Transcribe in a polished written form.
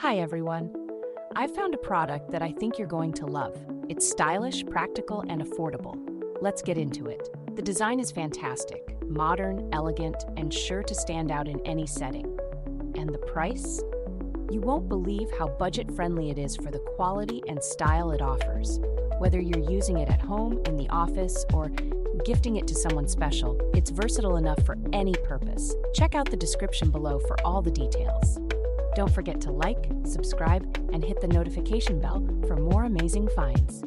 Hi everyone. I've found a product that I think you're going to love. It's stylish, practical, and affordable. Let's get into it. The design is fantastic, modern, elegant, and sure to stand out in any setting. And the price? You won't believe how budget-friendly it is for the quality and style it offers. Whether you're using it at home, in the office, or gifting it to someone special, it's versatile enough for any purpose. Check out the description below for all the details. Don't forget to like, subscribe, and hit the notification bell for more amazing finds.